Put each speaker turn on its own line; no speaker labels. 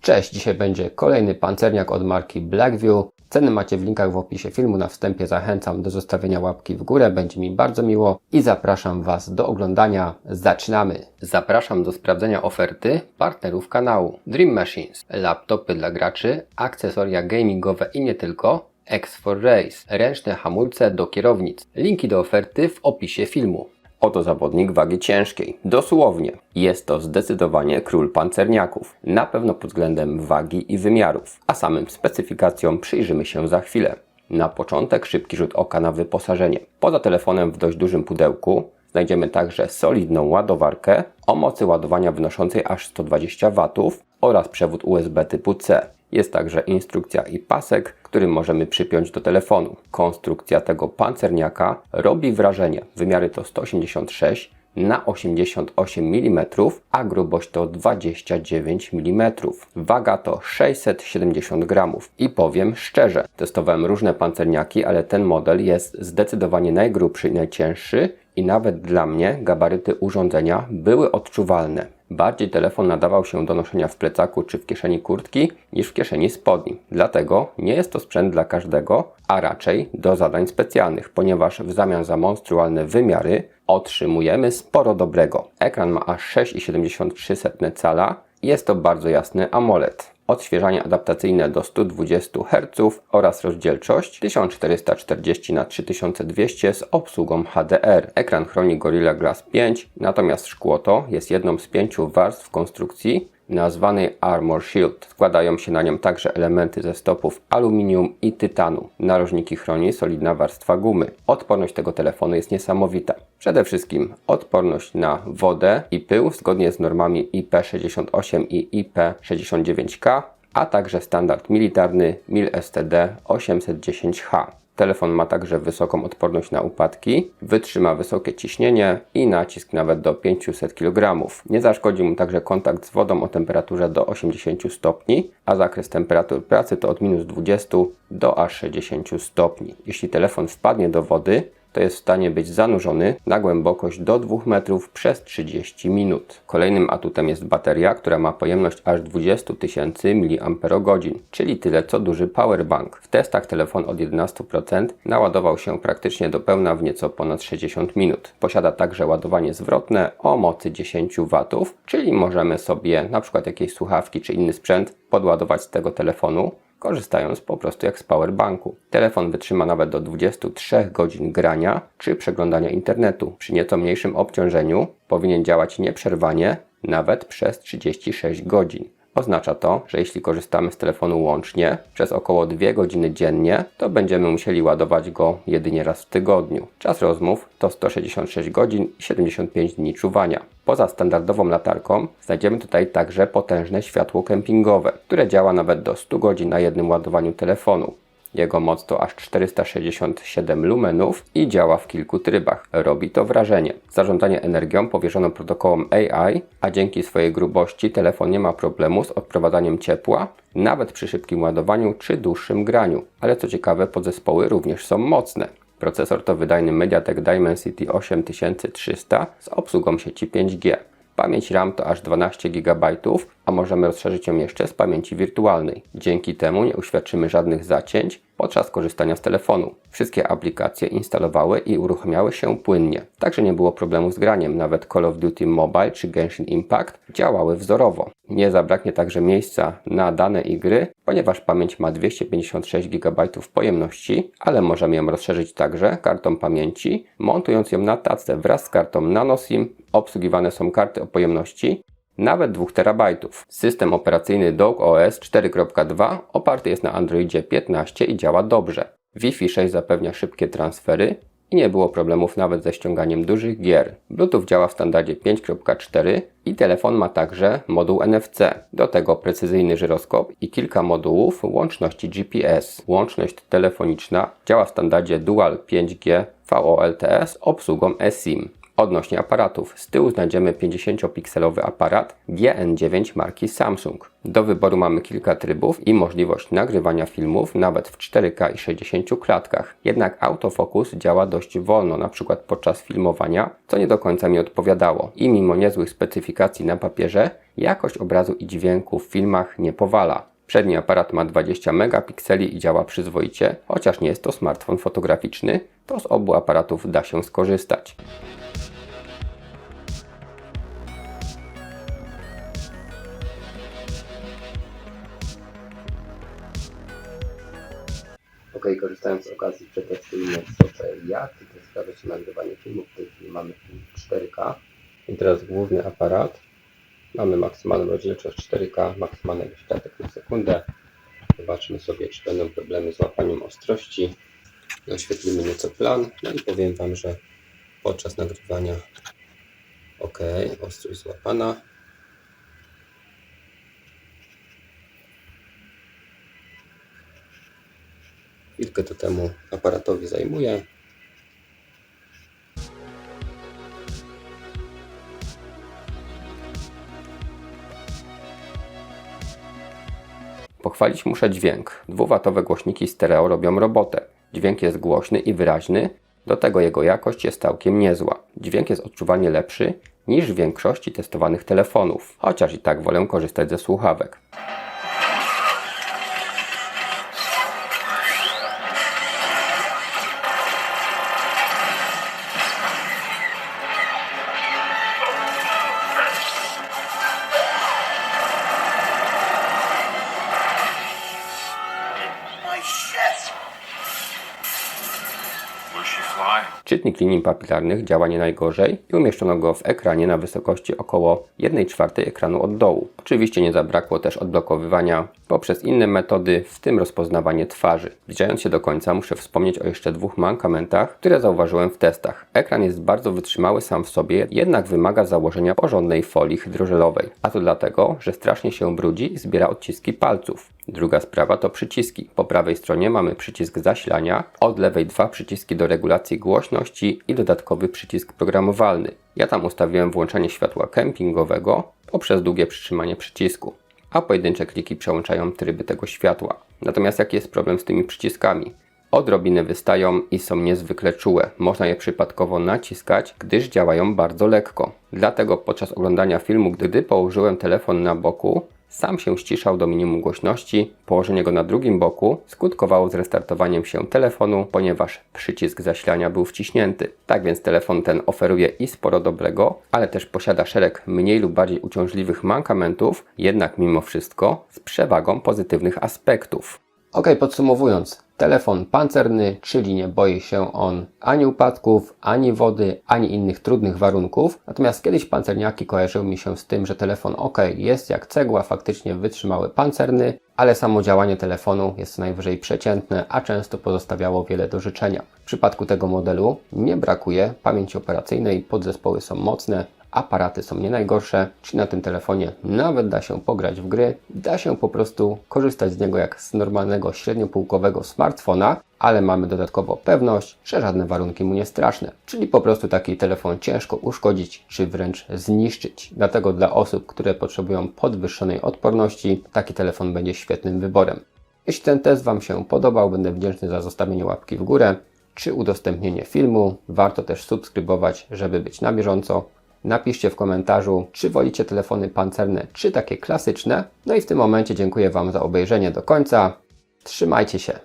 Cześć, dzisiaj będzie kolejny pancerniak od marki Blackview. Ceny macie w linkach w opisie filmu. Na wstępie zachęcam do zostawienia łapki w górę, będzie mi bardzo miło i zapraszam Was do oglądania. Zaczynamy! Zapraszam do sprawdzenia oferty partnerów kanału Dream Machines, laptopy dla graczy, akcesoria gamingowe i nie tylko, X4 Race, ręczne hamulce do kierownic. Linki do oferty w opisie filmu. Oto zawodnik wagi ciężkiej. Dosłownie. Jest to zdecydowanie król pancerniaków. Na pewno pod względem wagi i wymiarów. A samym specyfikacjom przyjrzymy się za chwilę. Na początek szybki rzut oka na wyposażenie. Poza telefonem w dość dużym pudełku znajdziemy także solidną ładowarkę o mocy ładowania wynoszącej aż 120 W oraz przewód USB typu C. Jest także instrukcja i pasek, który możemy przypiąć do telefonu. Konstrukcja tego pancerniaka robi wrażenie. Wymiary to 186 na 88 mm, a grubość to 29 mm. Waga to 670 gramów. I powiem szczerze, testowałem różne pancerniaki, ale ten model jest zdecydowanie najgrubszy i najcięższy i nawet dla mnie gabaryty urządzenia były odczuwalne. Bardziej telefon nadawał się do noszenia w plecaku czy w kieszeni kurtki niż w kieszeni spodni. Dlatego nie jest to sprzęt dla każdego, a raczej do zadań specjalnych, ponieważ w zamian za monstrualne wymiary otrzymujemy sporo dobrego. Ekran ma aż 6,73 cala i jest to bardzo jasny AMOLED. Odświeżanie adaptacyjne do 120 Hz oraz rozdzielczość 1440 na 3200 z obsługą HDR. Ekran chroni Gorilla Glass 5, natomiast szkło to jest jedną z 5 warstw konstrukcji nazwanej Armor Shield. Składają się na nią także elementy ze stopów aluminium i tytanu. Narożniki chroni solidna warstwa gumy. Odporność tego telefonu jest niesamowita. Przede wszystkim odporność na wodę i pył zgodnie z normami IP68 i IP69K, a także standard militarny MIL STD 810H. Telefon ma także wysoką odporność na upadki, wytrzyma wysokie ciśnienie i nacisk nawet do 500 kg. Nie zaszkodzi mu także kontakt z wodą o temperaturze do 80 stopni, a zakres temperatur pracy to od -20 do aż 60 stopni. Jeśli telefon wpadnie do wody, to jest w stanie być zanurzony na głębokość do 2 metrów przez 30 minut. Kolejnym atutem jest bateria, która ma pojemność aż 20 000 mAh, czyli tyle co duży powerbank. W testach telefon od 11% naładował się praktycznie do pełna w nieco ponad 60 minut. Posiada także ładowanie zwrotne o mocy 10 W, czyli możemy sobie na przykład jakieś słuchawki czy inny sprzęt podładować z tego telefonu, korzystając po prostu jak z powerbanku. Telefon wytrzyma nawet do 23 godzin grania czy przeglądania internetu. Przy nieco mniejszym obciążeniu powinien działać nieprzerwanie nawet przez 36 godzin. Oznacza to, że jeśli korzystamy z telefonu łącznie przez około 2 godziny dziennie, to będziemy musieli ładować go jedynie raz w tygodniu. Czas rozmów to 166 godzin i 75 dni czuwania. Poza standardową latarką znajdziemy tutaj także potężne światło kempingowe, które działa nawet do 100 godzin na jednym ładowaniu telefonu. Jego moc to aż 467 lumenów i działa w kilku trybach. Robi to wrażenie. Zarządzanie energią powierzono protokołom AI, a dzięki swojej grubości telefon nie ma problemu z odprowadzaniem ciepła, nawet przy szybkim ładowaniu czy dłuższym graniu. Ale co ciekawe, podzespoły również są mocne. Procesor to wydajny MediaTek Dimensity 8300 z obsługą sieci 5G. Pamięć RAM to aż 12 GB, a możemy rozszerzyć ją jeszcze z pamięci wirtualnej. Dzięki temu nie uświadczymy żadnych zacięć podczas korzystania z telefonu. Wszystkie aplikacje instalowały i uruchamiały się płynnie. Także nie było problemu z graniem, nawet Call of Duty Mobile czy Genshin Impact działały wzorowo. Nie zabraknie także miejsca na dane i gry, ponieważ pamięć ma 256 GB pojemności, ale możemy ją rozszerzyć także kartą pamięci, montując ją na tacce wraz z kartą Nano SIM. Obsługiwane są karty o pojemności nawet 2 terabajtów. System operacyjny DogOS 4.2 oparty jest na Androidzie 15 i działa dobrze. Wi-Fi 6 zapewnia szybkie transfery i nie było problemów nawet ze ściąganiem dużych gier. Bluetooth działa w standardzie 5.4 i telefon ma także moduł NFC. Do tego precyzyjny żyroskop i kilka modułów łączności GPS. Łączność telefoniczna działa w standardzie Dual 5G VoLTE z obsługą eSIM. Odnośnie aparatów, z tyłu znajdziemy 50-pikselowy aparat GN9 marki Samsung. Do wyboru mamy kilka trybów i możliwość nagrywania filmów nawet w 4K i 60 klatkach. Jednak autofokus działa dość wolno, np. podczas filmowania, co nie do końca mi odpowiadało. I mimo niezłych specyfikacji na papierze, Jakość obrazu i dźwięku w filmach nie powala. Przedni aparat ma 20 megapikseli i działa przyzwoicie, chociaż nie jest to smartfon fotograficzny, to z obu aparatów da się skorzystać. Korzystając z okazji przetestujmy sobie jak to sprawia się nagrywanie filmu. W tej chwili mamy film 4K. I teraz główny aparat. Mamy maksymalną rozdzielczość 4K, maksymalnego światełka na sekundę. Zobaczmy sobie, czy będą problemy z łapaniem ostrości. Oświetlimy nieco plan. No i powiem Wam, że podczas nagrywania OK, ostrość złapana. Chwilkę to temu aparatowi zajmuje. Pochwalić muszę dźwięk. 2-watowe głośniki stereo robią robotę. Dźwięk jest głośny i wyraźny, do tego jego jakość jest całkiem niezła. Dźwięk jest odczuwalnie lepszy niż w większości testowanych telefonów, chociaż i tak wolę korzystać ze słuchawek. Czytnik linii papilarnych działa nie najgorzej i umieszczono go w ekranie na wysokości około 1/4 ekranu od dołu. Oczywiście nie zabrakło też odblokowywania poprzez inne metody, w tym rozpoznawanie twarzy. Zbliżając się do końca, muszę wspomnieć o jeszcze 2 mankamentach, które zauważyłem w testach. Ekran jest bardzo wytrzymały sam w sobie, jednak wymaga założenia porządnej folii hydrożelowej. A to dlatego, że strasznie się brudzi i zbiera odciski palców. Druga sprawa to przyciski. Po prawej stronie mamy przycisk zasilania, od lewej 2 przyciski do regulacji głośności i dodatkowy przycisk programowalny. Ja tam ustawiłem włączanie światła kempingowego poprzez długie przytrzymanie przycisku, a pojedyncze kliki przełączają tryby tego światła. Natomiast jaki jest problem z tymi przyciskami? Odrobinę wystają i są niezwykle czułe. Można je przypadkowo naciskać, gdyż działają bardzo lekko. Dlatego podczas oglądania filmu, gdy położyłem telefon na boku, sam się ściszał do minimum głośności. Położenie go na drugim boku skutkowało zrestartowaniem się telefonu, ponieważ przycisk zasilania był wciśnięty. Tak więc telefon ten oferuje i sporo dobrego, ale też posiada szereg mniej lub bardziej uciążliwych mankamentów, jednak mimo wszystko z przewagą pozytywnych aspektów. Podsumowując, telefon pancerny, czyli nie boi się on ani upadków, ani wody, ani innych trudnych warunków. Natomiast kiedyś pancerniaki kojarzyły mi się z tym, że telefon jest jak cegła, faktycznie wytrzymały, pancerny, ale samo działanie telefonu jest co najwyżej przeciętne, a często pozostawiało wiele do życzenia. W przypadku tego modelu nie brakuje pamięci operacyjnej, podzespoły są mocne, aparaty są nie najgorsze, czyli na tym telefonie nawet da się pograć w gry, da się po prostu korzystać z niego jak z normalnego średniopółkowego smartfona, ale mamy dodatkowo pewność, że żadne warunki mu nie straszne. Czyli po prostu taki telefon ciężko uszkodzić, czy wręcz zniszczyć. Dlatego dla osób, które potrzebują podwyższonej odporności, taki telefon będzie świetnym wyborem. Jeśli ten test Wam się podobał, będę wdzięczny za zostawienie łapki w górę, czy udostępnienie filmu. Warto też subskrybować, żeby być na bieżąco. Napiszcie w komentarzu, czy wolicie telefony pancerne, czy takie klasyczne. No i w tym momencie dziękuję Wam za obejrzenie do końca. Trzymajcie się.